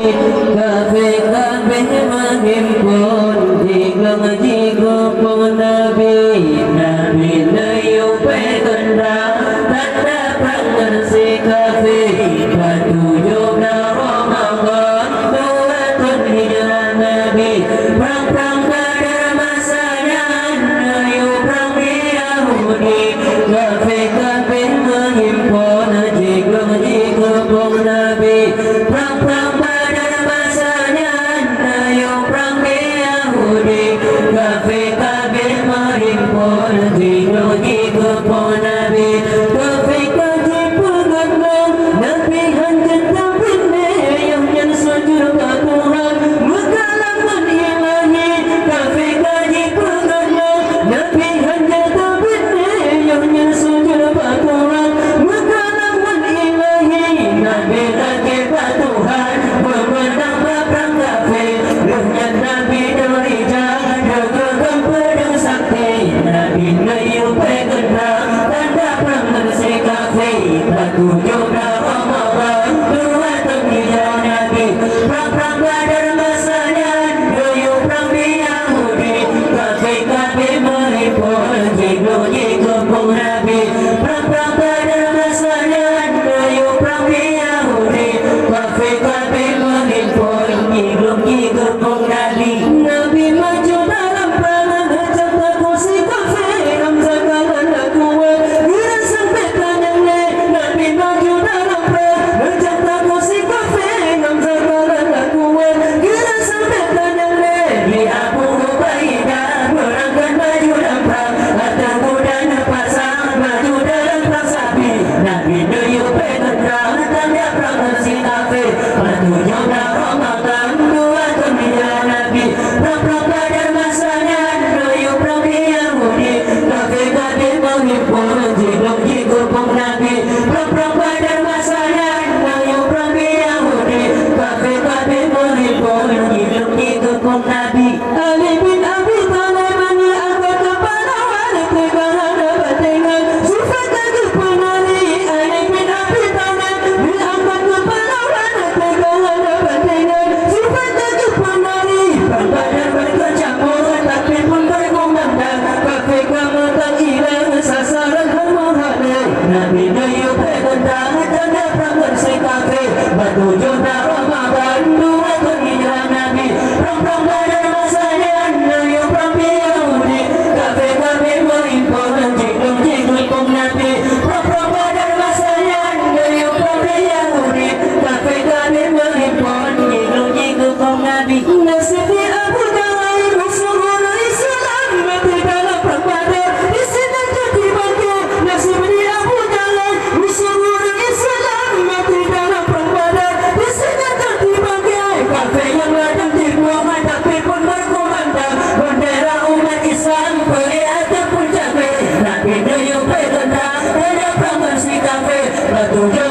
Kafe-kafe menghimpun jika-jika pun Nabi layu petendang tanda prangan si kafe ketujuh Ramadan 2 tahun hijrah Nabi perang kadar masanya layu perang Yahudi kafe-kafe menghimpun jika-jika pun Nabi perang pada masanya layu perang Yahudi kafe-kafe menghimpun jika-jika pun Nabi kafe-kafe pengendang Nabi hanjat tabinnya yang sujud ke Tuhan mengalaman ilahi kafe-kafe pengendang Nabi hanjat tabinnya yang sujud ke Tuhan mengalaman ilahi Nabi lagi ke Tuhan memenang perang kafe ruhnya Nabi dari jaga gegam pedang sakti Nabi layu pengendang tanda perang si kafe ketujuh Ramadan 2 tahun hijrah Nabi perang badar masanya layu perang Yahudi kafe-kafe menghimpun jika-jika pun Nabi perang badar masanya layu perang Yahudi kafe-kafe menghimpun jika-jika pun Nabi Nabi maju dalam perangan ajak aku si kafe Hamzah kalah kuat gerak sampai tangannya Nabi maju dalam perangan ajak aku si kafe Hamzah kalah kuat gerak sampai tangannya di Abu Ubaidah berangkat maju dalam perang atas kuda pasang maju dalam perang sapi Nabi layu petendang tanda perang si kafe ketujuh Ramadan 2 tahun hijrah Nabi perang badar masanya layu perang Yahudi kafe-kafe menghimpun jika-jika pun Nabi perang badar masanya layu perang Yahudi kafe-kafe menghimpun jika-jika pun Nabi Ali bin Abi Thalib angkat kepala wanita kerana batingan sifat agung penari Ali bin Abi Thalib angkat kepala wanita kerana batingan sifat agung penari perang badar berkecamur tapi pun berkumandang kafe-kafe tak hilang sasaran hamba-hamba Nabi layu petendang tanda perang si kafe ketujuh Ramadan 2 tahun hijrah Nabi perang badar masanya layu perang Yahudi kafe-kafe menghimpun jika-jika pun Nabi perang badar masanya layu perang Yahudi kafe-kafe menghimpun jika-jika pun Nabi nasib di Abu Jalal musuh Islam mati dalam perang badar di sini jadi bangkit nasib di Abu Jalal musuh Islam mati dalam perang badar di sini jadi bangkit kafe yang ladang dibuang tapi pun berkumandang bendera umat Islam pergi pun capai Nabi layu petendang ada perang si kafe ketujuh